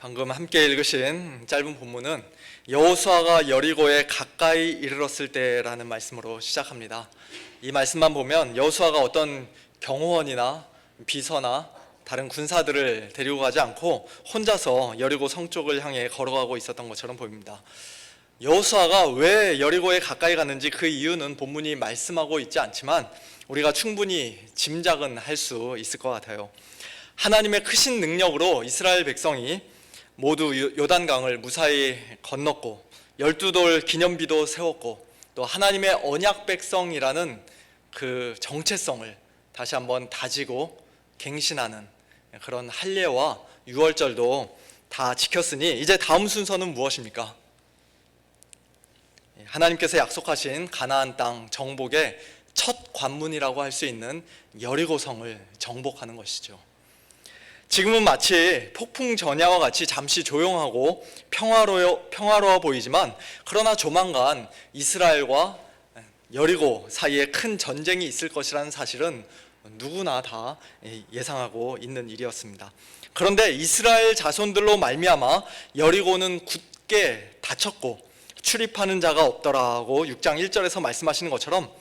방금 함께 읽으신 짧은 본문은 여호수아가 여리고에 가까이 이르렀을 때라는 말씀으로 시작합니다. 이 말씀만 보면 여호수아가 어떤 경호원이나 비서나 다른 군사들을 데리고 가지 않고 혼자서 여리고 성 쪽을 향해 걸어가고 있었던 것처럼 보입니다. 여호수아가 왜 여리고에 가까이 갔는지 그 이유는 본문이 말씀하고 있지 않지만 우리가 충분히 짐작은 할 수 있을 것 같아요. 하나님의 크신 능력으로 이스라엘 백성이 모두 요단강을 무사히 건넜고 12돌 기념비도 세웠고 또 하나님의 언약 백성이라는 그 정체성을 다시 한번 다지고 갱신하는 그런 할례와 유월절도 다 지켰으니 이제 다음 순서는 무엇입니까? 하나님께서 약속하신 가나안 땅 정복의 첫 관문이라고 할 수 있는 여리고성을 정복하는 것이죠. 지금은 마치 폭풍 전야와 같이 잠시 조용하고 평화로워 보이지만 그러나 조만간 이스라엘과 여리고 사이에 큰 전쟁이 있을 것이라는 사실은 누구나 다 예상하고 있는 일이었습니다. 그런데 이스라엘 자손들로 말미암아 여리고는 굳게 닫혔고 출입하는 자가 없더라고 6장 1절에서 말씀하시는 것처럼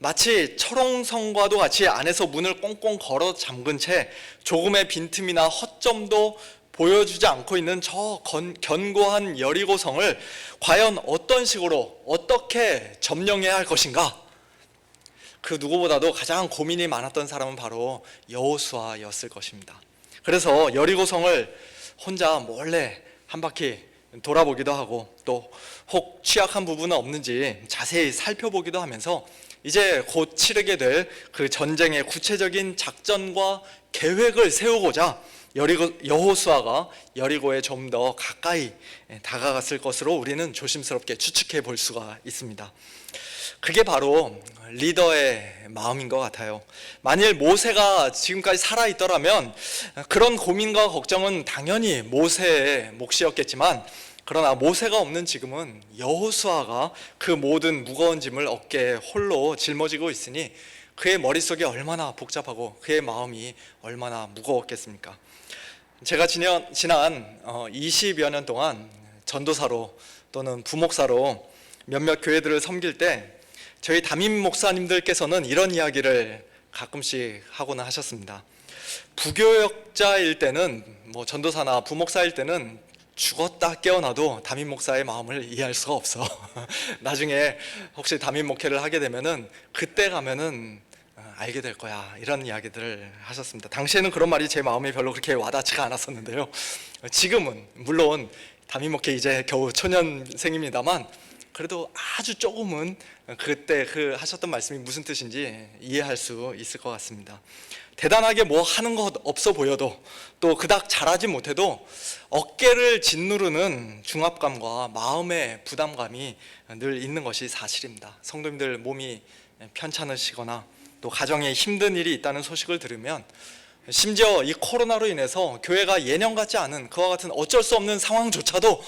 마치 철옹성과도 같이 안에서 문을 꽁꽁 걸어 잠근 채 조금의 빈틈이나 허점도 보여주지 않고 있는 저 견고한 여리고성을 과연 어떤 식으로 어떻게 점령해야 할 것인가? 그 누구보다도 가장 고민이 많았던 사람은 바로 여호수아였을 것입니다. 그래서 여리고성을 혼자 몰래 한 바퀴 돌아보기도 하고 또 혹 취약한 부분은 없는지 자세히 살펴보기도 하면서 이제 곧 치르게 될 그 전쟁의 구체적인 작전과 계획을 세우고자 여호수아가 여리고에 좀 더 가까이 다가갔을 것으로 우리는 조심스럽게 추측해 볼 수가 있습니다. 그게 바로 리더의 마음인 것 같아요. 만일 모세가 지금까지 살아있더라면 그런 고민과 걱정은 당연히 모세의 몫이었겠지만 그러나 모세가 없는 지금은 여호수아가 그 모든 무거운 짐을 어깨에 홀로 짊어지고 있으니 그의 머릿속이 얼마나 복잡하고 그의 마음이 얼마나 무거웠겠습니까? 제가 지난 20여 년 동안 전도사로 또는 부목사로 몇몇 교회들을 섬길 때 저희 담임 목사님들께서는 이런 이야기를 가끔씩 하고는 하셨습니다. 부교역자일 때는 전도사나 부목사일 때는 죽었다 깨어나도 담임 목사의 마음을 이해할 수가 없어. 나중에 혹시 담임 목회를 하게 되면은 그때 가면은 알게 될 거야, 이런 이야기들을 하셨습니다. 당시에는 그런 말이 제 마음에 별로 그렇게 와닿지가 않았었는데요. 지금은 물론 담임 목회 이제 겨우 초년생입니다만 그래도 아주 조금은 그때 하셨던 말씀이 무슨 뜻인지 이해할 수 있을 것 같습니다. 대단하게 뭐 하는 것 없어 보여도 또 그닥 잘하지 못해도 어깨를 짓누르는 중압감과 마음의 부담감이 늘 있는 것이 사실입니다. 성도님들 몸이 편찮으시거나 또 가정에 힘든 일이 있다는 소식을 들으면 심지어 이 코로나로 인해서 교회가 예년 같지 않은 그와 같은 어쩔 수 없는 상황조차도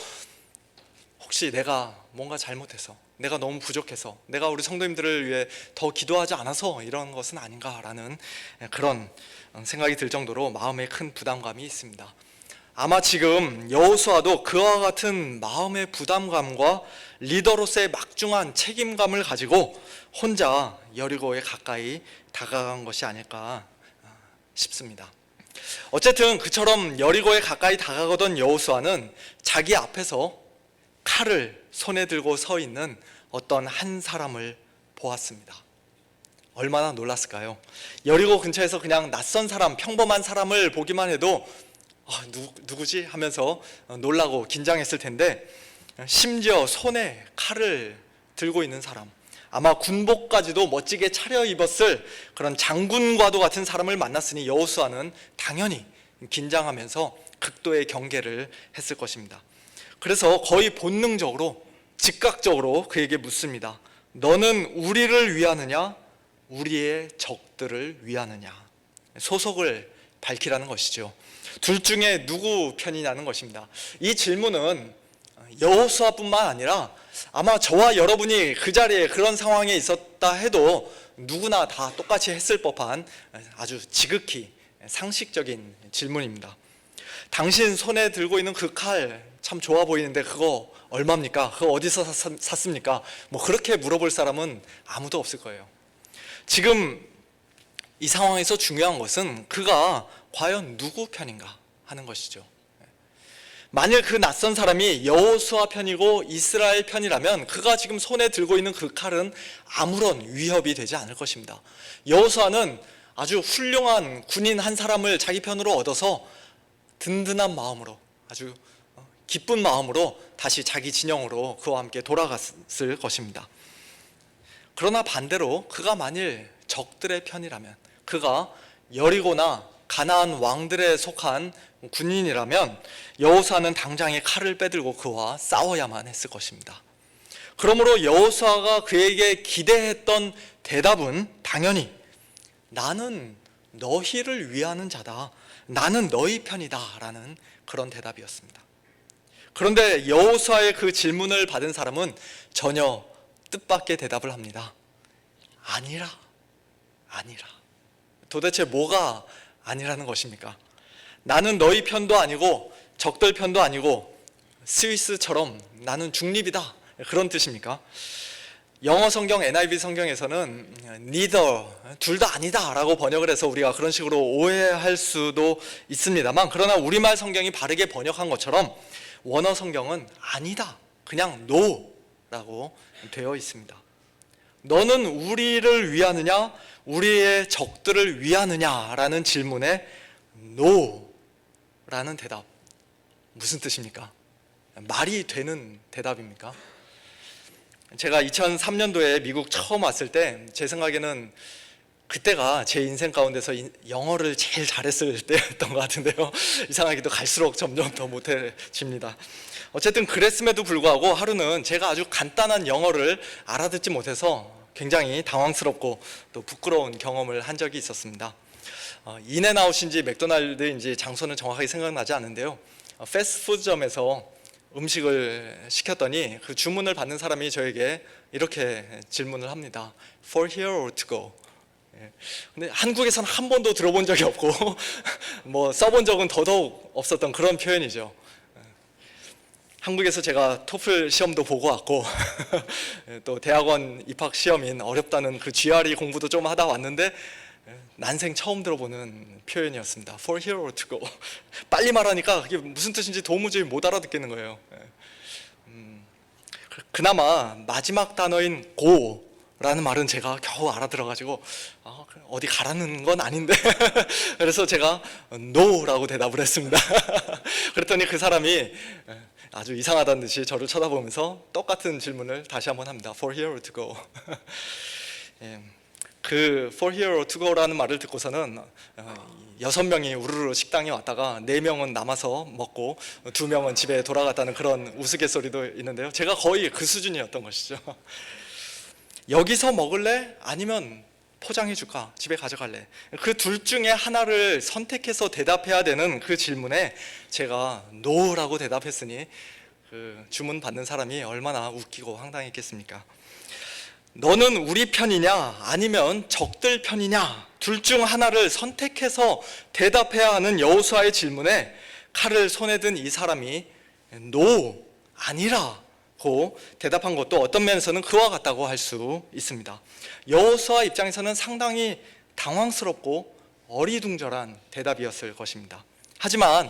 혹시 내가 뭔가 잘못해서 내가 너무 부족해서 내가 우리 성도님들을 위해 더 기도하지 않아서 이런 것은 아닌가라는 그런 생각이 들 정도로 마음에 큰 부담감이 있습니다. 아마 지금 여호수아도 그와 같은 마음의 부담감과 리더로서의 막중한 책임감을 가지고 혼자 여리고에 가까이 다가간 것이 아닐까 싶습니다. 어쨌든 그처럼 여리고에 가까이 다가가던 여호수아는 자기 앞에서 칼을 손에 들고 서 있는 어떤 한 사람을 보았습니다. 얼마나 놀랐을까요? 여리고 근처에서 그냥 낯선 사람, 평범한 사람을 보기만 해도 누구지? 하면서 놀라고 긴장했을 텐데 심지어 손에 칼을 들고 있는 사람, 아마 군복까지도 멋지게 차려입었을 그런 장군과도 같은 사람을 만났으니 여호수아는 당연히 긴장하면서 극도의 경계를 했을 것입니다. 그래서 거의 본능적으로 즉각적으로 그에게 묻습니다. 너는 우리를 위하느냐 우리의 적들을 위하느냐? 소속을 밝히라는 것이죠. 둘 중에 누구 편이냐는 것입니다. 이 질문은 여호수아뿐만 아니라 아마 저와 여러분이 그 자리에 그런 상황에 있었다 해도 누구나 다 똑같이 했을 법한 아주 지극히 상식적인 질문입니다. 당신 손에 들고 있는 그 칼 참 좋아 보이는데 그거 얼마입니까? 그거 어디서 샀습니까? 뭐 그렇게 물어볼 사람은 아무도 없을 거예요. 지금 이 상황에서 중요한 것은 그가 과연 누구 편인가 하는 것이죠. 만일 그 낯선 사람이 여호수아 편이고 이스라엘 편이라면 그가 지금 손에 들고 있는 그 칼은 아무런 위협이 되지 않을 것입니다. 여호수아는 아주 훌륭한 군인 한 사람을 자기 편으로 얻어서 든든한 마음으로, 아주 기쁜 마음으로 다시 자기 진영으로 그와 함께 돌아갔을 것입니다. 그러나 반대로 그가 만일 적들의 편이라면, 그가 여리고나 가나안 왕들에 속한 군인이라면 여호수아는 당장에 칼을 빼들고 그와 싸워야만 했을 것입니다. 그러므로 여호수아가 그에게 기대했던 대답은 당연히 나는 너희를 위하는 자다, 나는 너희 편이다 라는 그런 대답이었습니다. 그런데 여호수아의 그 질문을 받은 사람은 전혀 뜻밖의 대답을 합니다. 아니라. 도대체 뭐가 아니라는 것입니까? 나는 너희 편도 아니고 적들 편도 아니고 스위스처럼 나는 중립이다, 그런 뜻입니까? 영어 성경 NIV 성경에서는 neither, 둘 다 아니다 라고 번역을 해서 우리가 그런 식으로 오해할 수도 있습니다만, 그러나 우리말 성경이 바르게 번역한 것처럼 원어 성경은 아니다, 그냥 no 라고 되어 있습니다. 너는 우리를 위하느냐 우리의 적들을 위하느냐라는 질문에 no 라는 대답, 무슨 뜻입니까? 말이 되는 대답입니까? 제가 2003년도에 미국 처음 왔을 때 제 생각에는 그때가 제 인생 가운데서 영어를 제일 잘했을 때였던 것 같은데요. 이상하게도 갈수록 점점 더 못해집니다. 어쨌든 그랬음에도 불구하고 하루는 제가 아주 간단한 영어를 알아듣지 못해서 굉장히 당황스럽고 또 부끄러운 경험을 한 적이 있었습니다. 인앤아웃인지 맥도날드인지 장소는 정확하게 생각나지 않는데요, 패스트푸드점에서 음식을 시켰더니 그 주문을 받는 사람이 저에게 이렇게 질문을 합니다. For here or to go? 근데 한국에서는 한 번도 들어본 적이 없고 뭐 써본 적은 더더욱 없었던 그런 표현이죠. 한국에서 제가 토플 시험도 보고 왔고 또 대학원 입학 시험인 어렵다는 그 GRE 공부도 좀 하다 왔는데 난생 처음 들어보는 표현이었습니다. For here or to go? 빨리 말하니까 그게 무슨 뜻인지 도무지 못 알아듣겠는 거예요. 그나마 마지막 단어인 go 라는 말은 제가 겨우 알아들어가지고 어디 가라는 건 아닌데 그래서 제가 no 라고 대답을 했습니다. 그랬더니 그 사람이 아주 이상하다는 듯이 저를 쳐다보면서 똑같은 질문을 다시 한번 합니다. For here or to go? 그 for here or to go라는 말을 듣고서는 6명이 우르르 식당에 왔다가 4명은 남아서 먹고 2명은 집에 돌아갔다는 그런 우스갯소리도 있는데요, 제가 거의 그 수준이었던 것이죠. 여기서 먹을래? 아니면 포장해 줄까? 집에 가져갈래? 그 둘 중에 하나를 선택해서 대답해야 되는 그 질문에 제가 no라고 대답했으니 그 주문 받는 사람이 얼마나 웃기고 황당했겠습니까? 너는 우리 편이냐 아니면 적들 편이냐, 둘 중 하나를 선택해서 대답해야 하는 여호수아의 질문에 칼을 손에 든 이 사람이 no, 아니라고 대답한 것도 어떤 면에서는 그와 같다고 할 수 있습니다. 여호수아 입장에서는 상당히 당황스럽고 어리둥절한 대답이었을 것입니다. 하지만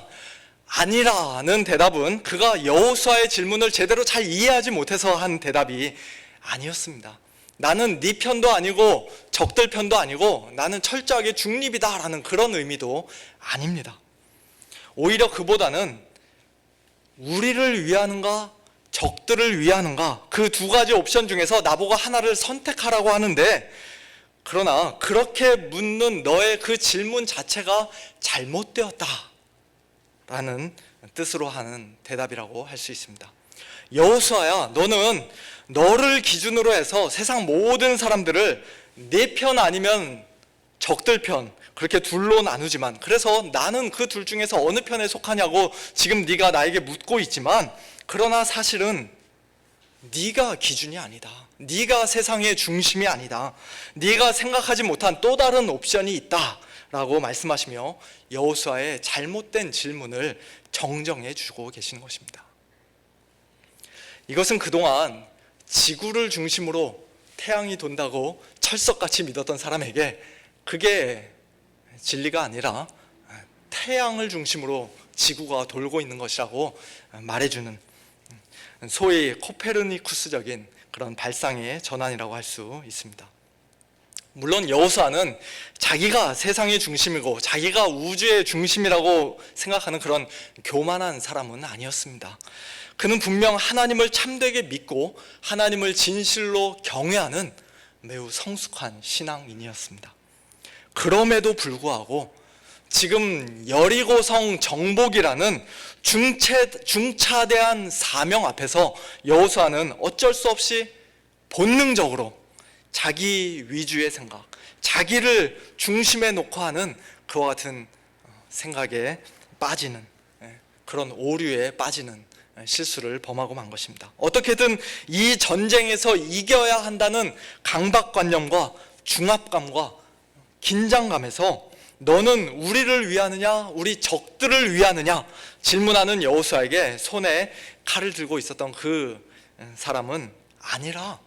아니라는 대답은 그가 여호수아의 질문을 제대로 잘 이해하지 못해서 한 대답이 아니었습니다. 나는 네 편도 아니고 적들 편도 아니고 나는 철저하게 중립이다라는 그런 의미도 아닙니다. 오히려 그보다는 우리를 위하는가 적들을 위하는가, 그 두 가지 옵션 중에서 나보고 하나를 선택하라고 하는데, 그러나 그렇게 묻는 너의 그 질문 자체가 잘못되었다 라는 뜻으로 하는 대답이라고 할 수 있습니다. 여호수아야, 너는 너를 기준으로 해서 세상 모든 사람들을 네 편 아니면 적들 편, 그렇게 둘로 나누지만, 그래서 나는 그 둘 중에서 어느 편에 속하냐고 지금 네가 나에게 묻고 있지만, 그러나 사실은 네가 기준이 아니다, 네가 세상의 중심이 아니다, 네가 생각하지 못한 또 다른 옵션이 있다 라고 말씀하시며 여호수아의 잘못된 질문을 정정해 주고 계시는 것입니다. 이것은 그동안 지구를 중심으로 태양이 돈다고 철석같이 믿었던 사람에게 그게 진리가 아니라 태양을 중심으로 지구가 돌고 있는 것이라고 말해주는, 소위 코페르니쿠스적인 그런 발상의 전환이라고 할 수 있습니다. 물론 여호수아는 자기가 세상의 중심이고 자기가 우주의 중심이라고 생각하는 그런 교만한 사람은 아니었습니다. 그는 분명 하나님을 참되게 믿고 하나님을 진실로 경외하는 매우 성숙한 신앙인이었습니다. 그럼에도 불구하고 지금 여리고성 정복이라는 중차대한 사명 앞에서 여호수아는 어쩔 수 없이 본능적으로 자기 위주의 생각, 자기를 중심에 놓고 하는 그와 같은 생각에 빠지는, 그런 오류에 빠지는 실수를 범하고 만 것입니다. 어떻게든 이 전쟁에서 이겨야 한다는 강박관념과 중압감과 긴장감에서 너는 우리를 위하느냐 우리 적들을 위하느냐 질문하는 여호수아에게 손에 칼을 들고 있었던 그 사람은 아니라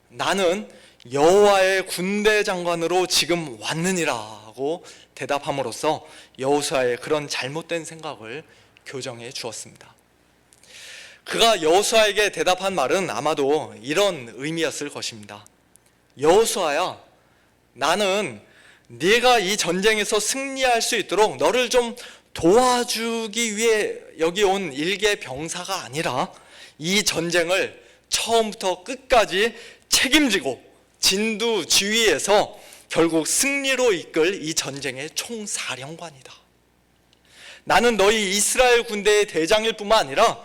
나는 여호와의 군대 장관으로 지금 왔느니라고 대답함으로써 여호수아의 그런 잘못된 생각을 교정해 주었습니다. 그가 여호수아에게 대답한 말은 아마도 이런 의미였을 것입니다. 여호수아야, 나는 네가 이 전쟁에서 승리할 수 있도록 너를 좀 도와주기 위해 여기 온 일개 병사가 아니라 이 전쟁을 처음부터 끝까지 책임지고 진두지휘해서 결국 승리로 이끌 이 전쟁의 총사령관이다. 나는 너희 이스라엘 군대의 대장일 뿐만 아니라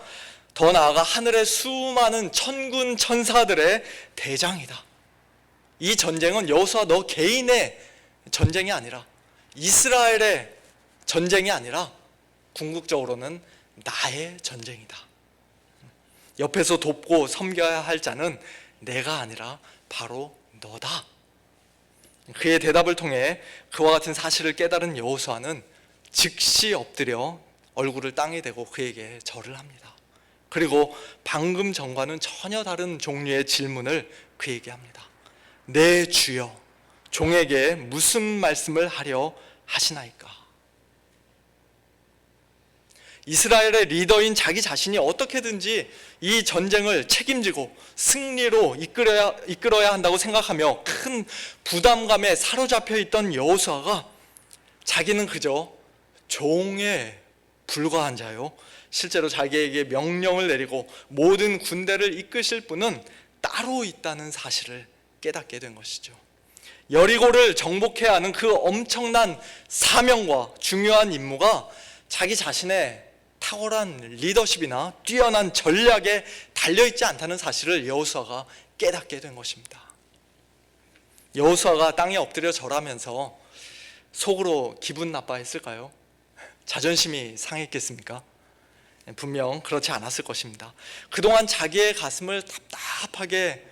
더 나아가 하늘의 수많은 천군 천사들의 대장이다. 이 전쟁은 여호수아 너 개인의 전쟁이 아니라 이스라엘의 전쟁이 아니라 궁극적으로는 나의 전쟁이다. 옆에서 돕고 섬겨야 할 자는 내가 아니라 바로 너다. 그의 대답을 통해 그와 같은 사실을 깨달은 여호수아는 즉시 엎드려 얼굴을 땅에 대고 그에게 절을 합니다. 그리고 방금 전과는 전혀 다른 종류의 질문을 그에게 합니다. 내 주여, 종에게 무슨 말씀을 하려 하시나이까? 이스라엘의 리더인 자기 자신이 어떻게든지 이 전쟁을 책임지고 승리로 이끌어야 한다고 생각하며 큰 부담감에 사로잡혀 있던 여호수아가 자기는 그저 종에 불과한 자요, 실제로 자기에게 명령을 내리고 모든 군대를 이끄실 분은 따로 있다는 사실을 깨닫게 된 것이죠. 여리고를 정복해야 하는 그 엄청난 사명과 중요한 임무가 자기 자신의 탁월한 리더십이나 뛰어난 전략에 달려있지 않다는 사실을 여호수아가 깨닫게 된 것입니다. 여호수아가 땅에 엎드려 절하면서 속으로 기분 나빠했을까요? 자존심이 상했겠습니까? 분명 그렇지 않았을 것입니다. 그동안 자기의 가슴을 답답하게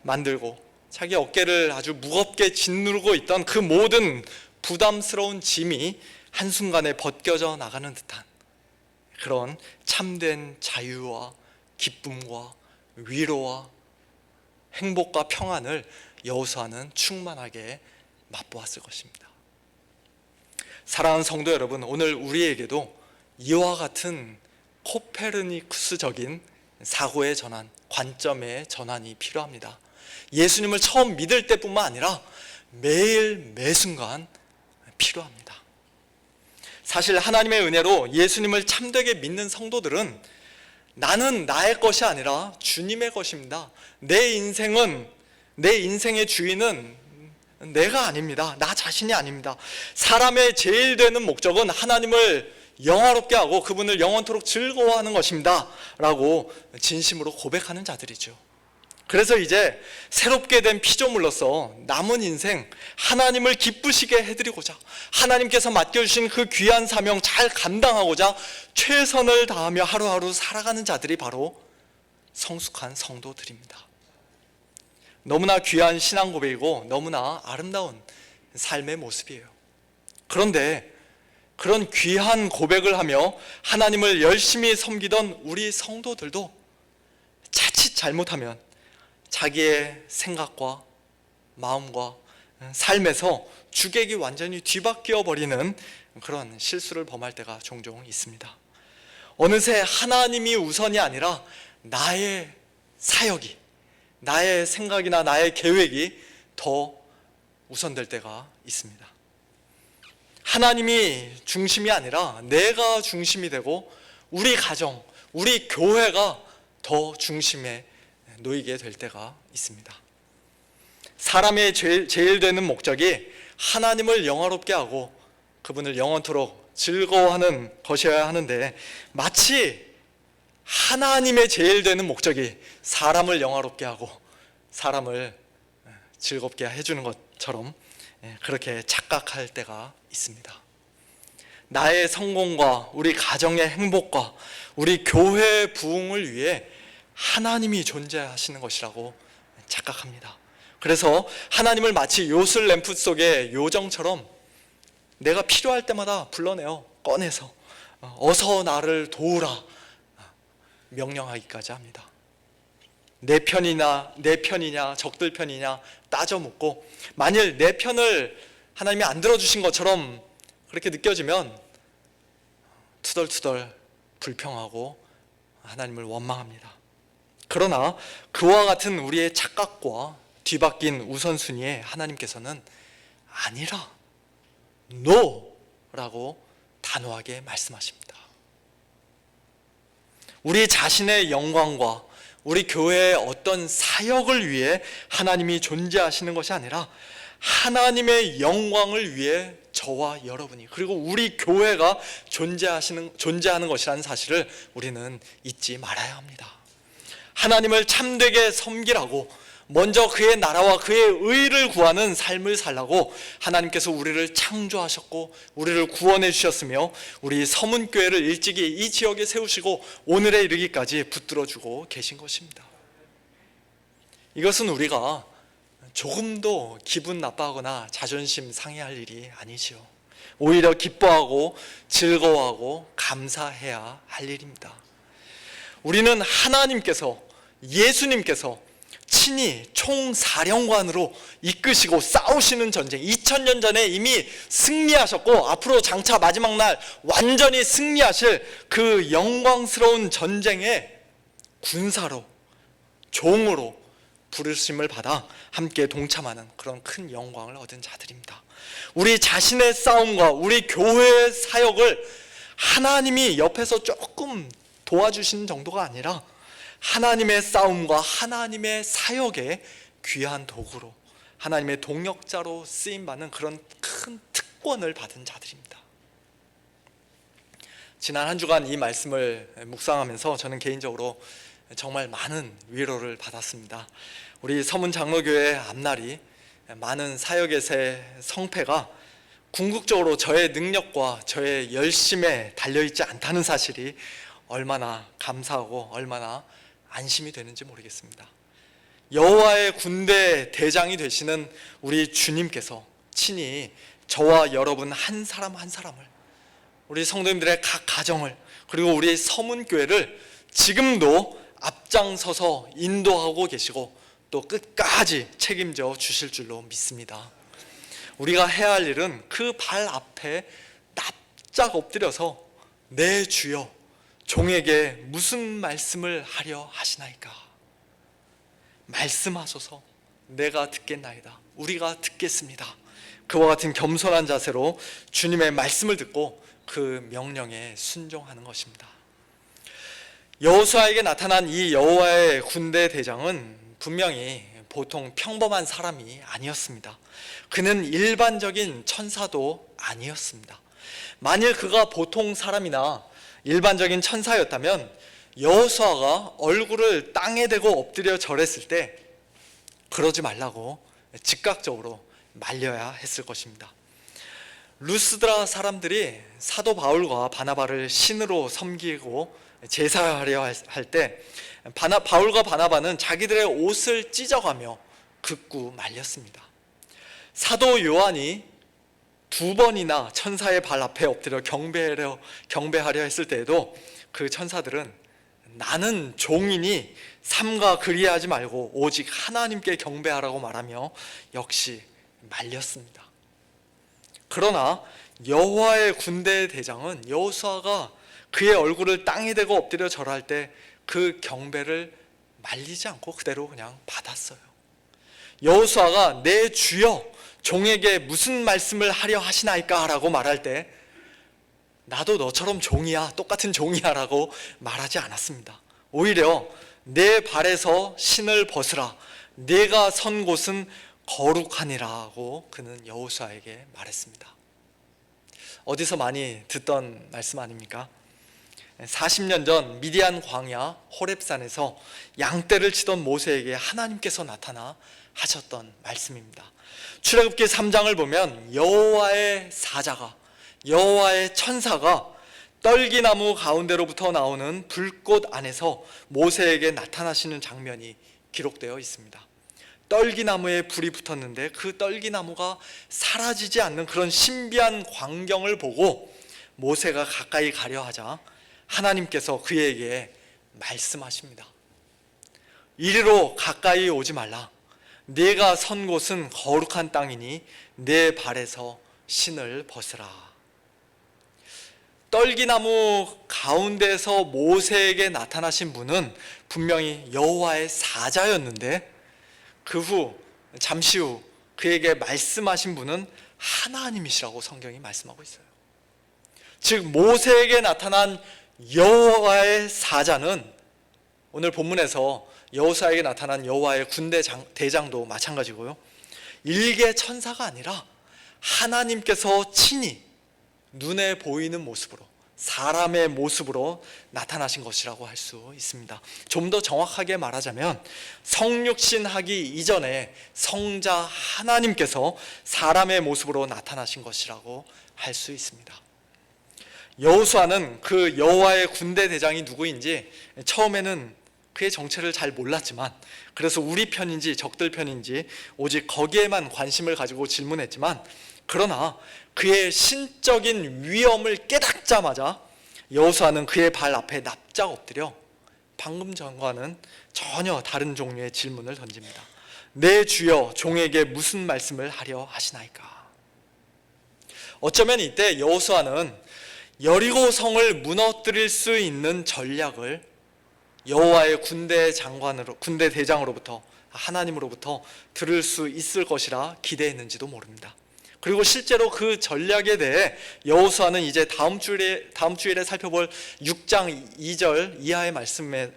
만들고 자기 어깨를 아주 무겁게 짓누르고 있던 그 모든 부담스러운 짐이 한순간에 벗겨져 나가는 듯한 그런 참된 자유와 기쁨과 위로와 행복과 평안을 여호수아는 충만하게 맛보았을 것입니다. 사랑하는 성도 여러분, 오늘 우리에게도 이와 같은 코페르니쿠스적인 사고의 전환, 관점의 전환이 필요합니다. 예수님을 처음 믿을 때뿐만 아니라 매일 매순간 필요합니다. 사실 하나님의 은혜로 예수님을 참되게 믿는 성도들은 나는 나의 것이 아니라 주님의 것입니다. 내 인생의 주인은 내가 아닙니다. 나 자신이 아닙니다. 사람의 제일 되는 목적은 하나님을 영화롭게 하고 그분을 영원토록 즐거워하는 것입니다 라고 진심으로 고백하는 자들이죠. 그래서 이제 새롭게 된 피조물로서 남은 인생 하나님을 기쁘시게 해드리고자, 하나님께서 맡겨주신 그 귀한 사명 잘 감당하고자 최선을 다하며 하루하루 살아가는 자들이 바로 성숙한 성도들입니다. 너무나 귀한 신앙 고백이고 너무나 아름다운 삶의 모습이에요. 그런데 그런 귀한 고백을 하며 하나님을 열심히 섬기던 우리 성도들도 자칫 잘못하면 자기의 생각과 마음과 삶에서 주객이 완전히 뒤바뀌어 버리는 그런 실수를 범할 때가 종종 있습니다. 어느새 하나님이 우선이 아니라 나의 사역이, 나의 생각이나 나의 계획이 더 우선될 때가 있습니다. 하나님이 중심이 아니라 내가 중심이 되고 우리 가정, 우리 교회가 더 중심에 놓이게 될 때가 있습니다. 사람의 제일 되는 목적이 하나님을 영화롭게 하고 그분을 영원토록 즐거워하는 것이어야 하는데, 마치 하나님의 제일 되는 목적이 사람을 영화롭게 하고 사람을 즐겁게 해주는 것처럼 그렇게 착각할 때가 있습니다. 나의 성공과 우리 가정의 행복과 우리 교회의 부흥을 위해 하나님이 존재하시는 것이라고 착각합니다. 그래서 하나님을 마치 요술 램프 속의 요정처럼 내가 필요할 때마다 불러내어 꺼내서 어서 나를 도우라 명령하기까지 합니다. 내 편이냐 적들 편이냐 따져 묻고, 만일 내 편을 하나님이 안 들어주신 것처럼 그렇게 느껴지면 투덜투덜 불평하고 하나님을 원망합니다. 그러나 그와 같은 우리의 착각과 뒤바뀐 우선순위에 하나님께서는 아니라 NO! 라고 단호하게 말씀하십니다. 우리 자신의 영광과 우리 교회의 어떤 사역을 위해 하나님이 존재하시는 것이 아니라 하나님의 영광을 위해 저와 여러분이, 그리고 우리 교회가 존재하는 것이라는 사실을 우리는 잊지 말아야 합니다. 하나님을 참되게 섬기라고, 먼저 그의 나라와 그의 의를 구하는 삶을 살라고 하나님께서 우리를 창조하셨고 우리를 구원해 주셨으며 우리 서문교회를 일찍이 이 지역에 세우시고 오늘에 이르기까지 붙들어주고 계신 것입니다. 이것은 우리가 조금도 기분 나빠하거나 자존심 상해할 일이 아니지요. 오히려 기뻐하고 즐거워하고 감사해야 할 일입니다. 우리는 하나님께서, 예수님께서 친히 총사령관으로 이끄시고 싸우시는 전쟁, 2000년 전에 이미 승리하셨고 앞으로 장차 마지막 날 완전히 승리하실 그 영광스러운 전쟁의 군사로, 종으로 부르심을 받아 함께 동참하는 그런 큰 영광을 얻은 자들입니다. 우리 자신의 싸움과 우리 교회의 사역을 하나님이 옆에서 조금 도와주시는 정도가 아니라 하나님의 싸움과 하나님의 사역의 귀한 도구로, 하나님의 동역자로 쓰임받는 그런 큰 특권을 받은 자들입니다. 지난 한 주간 이 말씀을 묵상하면서 저는 개인적으로 정말 많은 위로를 받았습니다. 우리 서문장로교회 앞날이 많은 사역의 새 성패가 궁극적으로 저의 능력과 저의 열심에 달려있지 않다는 사실이 얼마나 감사하고 얼마나 안심이 되는지 모르겠습니다. 여호와의 군대 대장이 되시는 우리 주님께서 친히 저와 여러분 한 사람 한 사람을, 우리 성도님들의 각 가정을, 그리고 우리 서문교회를 지금도 앞장서서 인도하고 계시고 또 끝까지 책임져 주실 줄로 믿습니다. 우리가 해야 할 일은 그 발 앞에 납작 엎드려서 내 주여 종에게 무슨 말씀을 하려 하시나이까? 말씀하소서, 내가 듣겠나이다. 우리가 듣겠습니다. 그와 같은 겸손한 자세로 주님의 말씀을 듣고 그 명령에 순종하는 것입니다. 여호수아에게 나타난 이 여호와의 군대 대장은 분명히 보통 평범한 사람이 아니었습니다. 그는 일반적인 천사도 아니었습니다. 만일 그가 보통 사람이나 일반적인 천사였다면 여호수아가 얼굴을 땅에 대고 엎드려 절했을 때 그러지 말라고 즉각적으로 말려야 했을 것입니다. 루스드라 사람들이 사도 바울과 바나바를 신으로 섬기고 제사하려 할 때 바울과 바나바는 자기들의 옷을 찢어가며 극구 말렸습니다. 사도 요한이 두 번이나 천사의 발 앞에 엎드려 경배하려 했을 때에도 그 천사들은 나는 종이니 삼가 그리하지 말고 오직 하나님께 경배하라고 말하며 역시 말렸습니다. 그러나 여호와의 군대 대장은 여호수아가 그의 얼굴을 땅에 대고 엎드려 절할 때 그 경배를 말리지 않고 그대로 그냥 받았어요. 여호수아가 내 주여 종에게 무슨 말씀을 하려 하시나이까 라고 말할 때 나도 너처럼 종이야, 똑같은 종이야 라고 말하지 않았습니다. 오히려 내 발에서 신을 벗으라, 내가 선 곳은 거룩하니라고 그는 여호수아에게 말했습니다. 어디서 많이 듣던 말씀 아닙니까? 40년 전 미디안 광야 호렙산에서 양떼를 치던 모세에게 하나님께서 나타나 하셨던 말씀입니다. 출애굽기 3장을 보면 여호와의 사자가, 여호와의 천사가 떨기나무 가운데로부터 나오는 불꽃 안에서 모세에게 나타나시는 장면이 기록되어 있습니다. 떨기나무에 불이 붙었는데 그 떨기나무가 사라지지 않는 그런 신비한 광경을 보고 모세가 가까이 가려 하자 하나님께서 그에게 말씀하십니다. 이리로 가까이 오지 말라. 네가 선 곳은 거룩한 땅이니 내 발에서 신을 벗으라. 떨기나무 가운데서 모세에게 나타나신 분은 분명히 여호와의 사자였는데 그 후 잠시 후 그에게 말씀하신 분은 하나님이시라고 성경이 말씀하고 있어요. 즉 모세에게 나타난 여호와의 사자는 오늘 본문에서 여호수아에게 나타난 여호와의 군대 대장도 마찬가지고요, 일개 천사가 아니라 하나님께서 친히 눈에 보이는 모습으로, 사람의 모습으로 나타나신 것이라고 할 수 있습니다. 좀 더 정확하게 말하자면 성육신하기 이전에 성자 하나님께서 사람의 모습으로 나타나신 것이라고 할 수 있습니다. 여호수아는 그 여호와의 군대 대장이 누구인지 처음에는 그의 정체를 잘 몰랐지만, 그래서 우리 편인지 적들 편인지 오직 거기에만 관심을 가지고 질문했지만, 그러나 그의 신적인 위엄을 깨닫자마자 여호수아는 그의 발 앞에 납작 엎드려 방금 전과는 전혀 다른 종류의 질문을 던집니다. 내 주여 종에게 무슨 말씀을 하려 하시나이까? 어쩌면 이때 여호수아는 여리고 성을 무너뜨릴 수 있는 전략을 여호와의 군대 대장으로부터, 하나님으로부터 들을 수 있을 것이라 기대했는지도 모릅니다. 그리고 실제로 그 전략에 대해 여호수아는 이제 다음 주일에 살펴볼 6장 2절 이하의 말씀에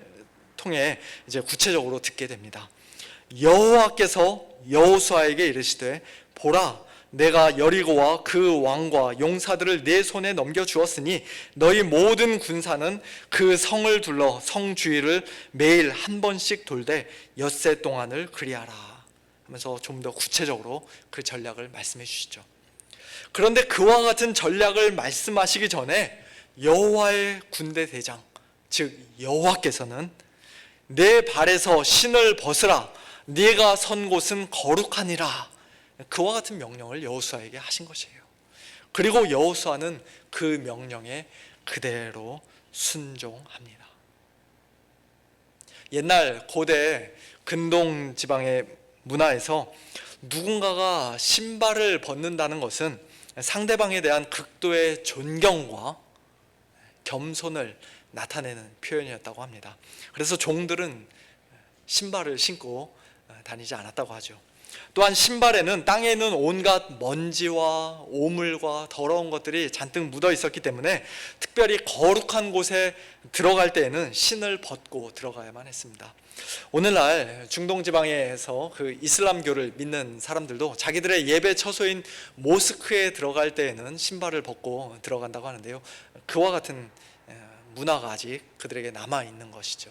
통해 이제 구체적으로 듣게 됩니다. 여호와께서 여호수아에게 이르시되 보라, 내가 여리고와 그 왕과 용사들을 내 손에 넘겨주었으니 너희 모든 군사는 그 성을 둘러 성 주위를 매일 한 번씩 돌되 엿새 동안을 그리하라 하면서 좀 더 구체적으로 그 전략을 말씀해 주시죠. 그런데 그와 같은 전략을 말씀하시기 전에 여호와의 군대 대장, 즉 여호와께서는 내 발에서 신을 벗으라, 네가 선 곳은 거룩하니라, 그와 같은 명령을 여호수아에게 하신 것이에요. 그리고 여호수아는 그 명령에 그대로 순종합니다. 옛날 고대 근동 지방의 문화에서 누군가가 신발을 벗는다는 것은 상대방에 대한 극도의 존경과 겸손을 나타내는 표현이었다고 합니다. 그래서 종들은 신발을 신고 다니지 않았다고 하죠. 또한 신발에는 땅에 있는 온갖 먼지와 오물과 더러운 것들이 잔뜩 묻어 있었기 때문에 특별히 거룩한 곳에 들어갈 때에는 신을 벗고 들어가야만 했습니다. 오늘날 중동 지방에서 그 이슬람교를 믿는 사람들도 자기들의 예배 처소인 모스크에 들어갈 때에는 신발을 벗고 들어간다고 하는데요, 그와 같은 문화가 아직 그들에게 남아 있는 것이죠.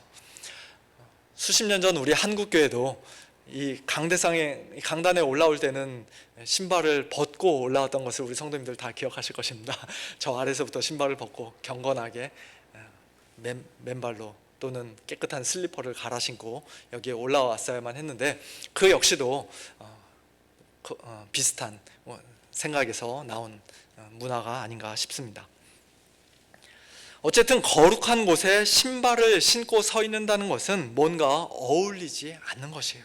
수십 년 전 우리 한국교회도 이 강단에 올라올 때는 신발을 벗고 올라왔던 것을 우리 성도님들 다 기억하실 것입니다. 저 아래서부터 신발을 벗고 경건하게 맨발로 또는 깨끗한 슬리퍼를 갈아 신고 여기에 올라왔어야만 했는데, 그 역시도 비슷한 생각에서 나온 문화가 아닌가 싶습니다. 어쨌든 거룩한 곳에 신발을 신고 서 있는다는 것은 뭔가 어울리지 않는 것이에요.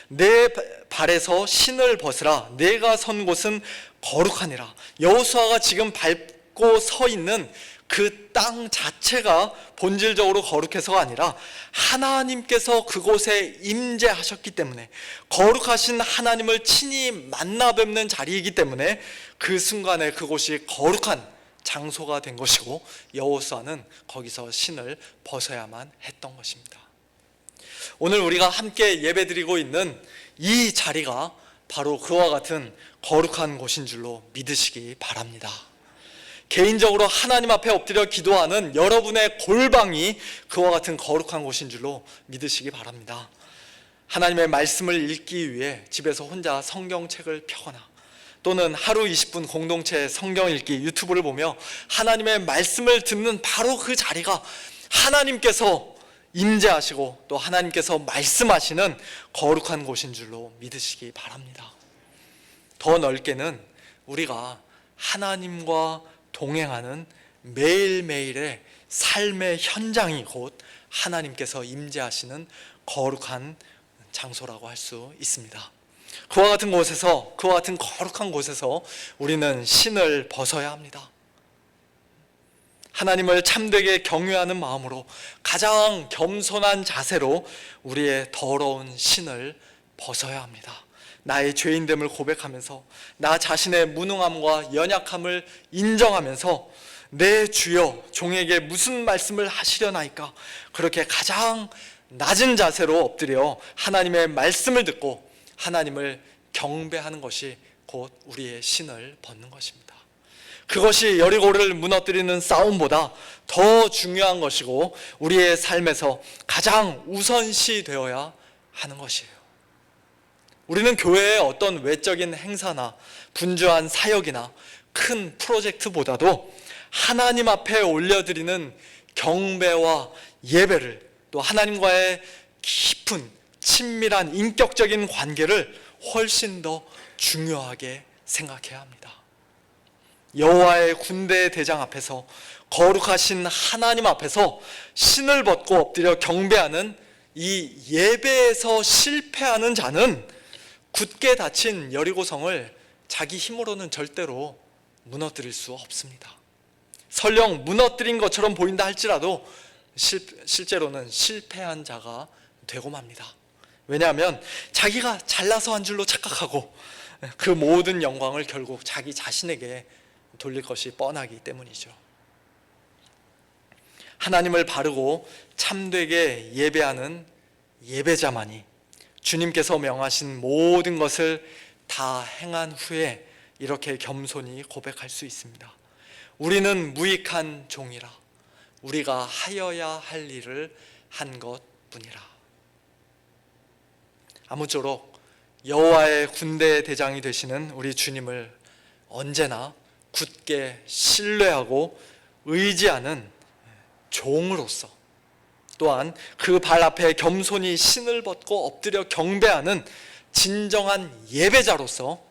내 발에서 신을 벗으라. 내가 선 곳은 거룩하니라. 여호수아가 지금 밟고 서 있는 그 땅 자체가 본질적으로 거룩해서가 아니라 하나님께서 그곳에 임재하셨기 때문에, 거룩하신 하나님을 친히 만나 뵙는 자리이기 때문에 그 순간에 그곳이 거룩한 장소가 된 것이고, 여호수아는 거기서 신을 벗어야만 했던 것입니다. 오늘 우리가 함께 예배드리고 있는 이 자리가 바로 그와 같은 거룩한 곳인 줄로 믿으시기 바랍니다. 개인적으로 하나님 앞에 엎드려 기도하는 여러분의 골방이 그와 같은 거룩한 곳인 줄로 믿으시기 바랍니다. 하나님의 말씀을 읽기 위해 집에서 혼자 성경책을 펴거나, 또는 하루 20분 공동체 성경 읽기 유튜브를 보며 하나님의 말씀을 듣는 바로 그 자리가 하나님께서 임재하시고 또 하나님께서 말씀하시는 거룩한 곳인 줄로 믿으시기 바랍니다. 더 넓게는 우리가 하나님과 동행하는 매일매일의 삶의 현장이 곧 하나님께서 임재하시는 거룩한 장소라고 할 수 있습니다. 그와 같은 곳에서, 그와 같은 거룩한 곳에서 우리는 신을 벗어야 합니다. 하나님을 참되게 경외하는 마음으로 가장 겸손한 자세로 우리의 더러운 신을 벗어야 합니다. 나의 죄인됨을 고백하면서 나 자신의 무능함과 연약함을 인정하면서 내 주여 종에게 무슨 말씀을 하시려나이까, 그렇게 가장 낮은 자세로 엎드려 하나님의 말씀을 듣고 하나님을 경배하는 것이 곧 우리의 신을 벗는 것입니다. 그것이 여리고를 무너뜨리는 싸움보다 더 중요한 것이고 우리의 삶에서 가장 우선시 되어야 하는 것이에요. 우리는 교회의 어떤 외적인 행사나 분주한 사역이나 큰 프로젝트보다도 하나님 앞에 올려드리는 경배와 예배를, 또 하나님과의 깊은 친밀한 인격적인 관계를 훨씬 더 중요하게 생각해야 합니다. 여호와의 군대의 대장 앞에서, 거룩하신 하나님 앞에서 신을 벗고 엎드려 경배하는 이 예배에서 실패하는 자는 굳게 닫힌 여리고성을 자기 힘으로는 절대로 무너뜨릴 수 없습니다. 설령 무너뜨린 것처럼 보인다 할지라도 실제로는 실패한 자가 되고 맙니다. 왜냐하면 자기가 잘나서 한 줄로 착각하고 그 모든 영광을 결국 자기 자신에게 돌릴 것이 뻔하기 때문이죠. 하나님을 바르고 참되게 예배하는 예배자만이 주님께서 명하신 모든 것을 다 행한 후에 이렇게 겸손히 고백할 수 있습니다. 우리는 무익한 종이라, 우리가 하여야 할 일을 한 것뿐이라. 아무쪼록 여호와의 군대의 대장이 되시는 우리 주님을 언제나 굳게 신뢰하고 의지하는 종으로서, 또한 그 발 앞에 겸손히 신을 벗고 엎드려 경배하는 진정한 예배자로서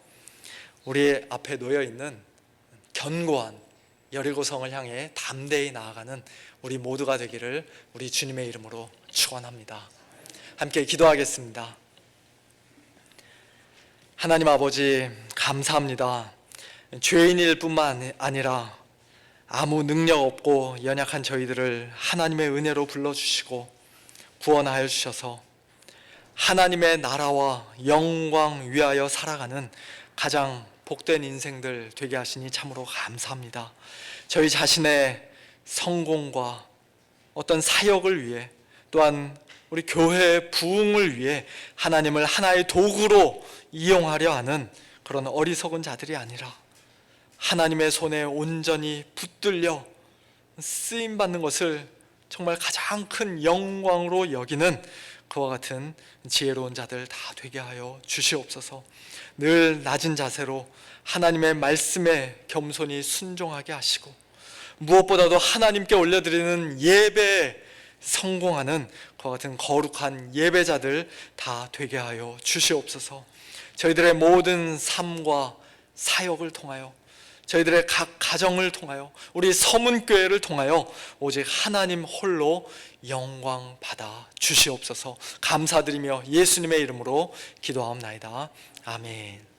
우리 앞에 놓여있는 견고한 여리고성을 향해 담대히 나아가는 우리 모두가 되기를 우리 주님의 이름으로 축원합니다. 함께 기도하겠습니다. 하나님 아버지, 감사합니다. 죄인일 뿐만 아니라 아무 능력 없고 연약한 저희들을 하나님의 은혜로 불러주시고 구원하여 주셔서 하나님의 나라와 영광 위하여 살아가는 가장 복된 인생들 되게 하시니 참으로 감사합니다. 저희 자신의 성공과 어떤 사역을 위해, 또한 우리 교회의 부흥을 위해 하나님을 하나의 도구로 이용하려 하는 그런 어리석은 자들이 아니라 하나님의 손에 온전히 붙들려 쓰임받는 것을 정말 가장 큰 영광으로 여기는 그와 같은 지혜로운 자들 다 되게 하여 주시옵소서. 늘 낮은 자세로 하나님의 말씀에 겸손히 순종하게 하시고, 무엇보다도 하나님께 올려드리는 예배에 성공하는 그와 같은 거룩한 예배자들 다 되게 하여 주시옵소서. 저희들의 모든 삶과 사역을 통하여, 저희들의 각 가정을 통하여, 우리 서문교회를 통하여 오직 하나님 홀로 영광 받아 주시옵소서. 감사드리며 예수님의 이름으로 기도하옵나이다. 아멘.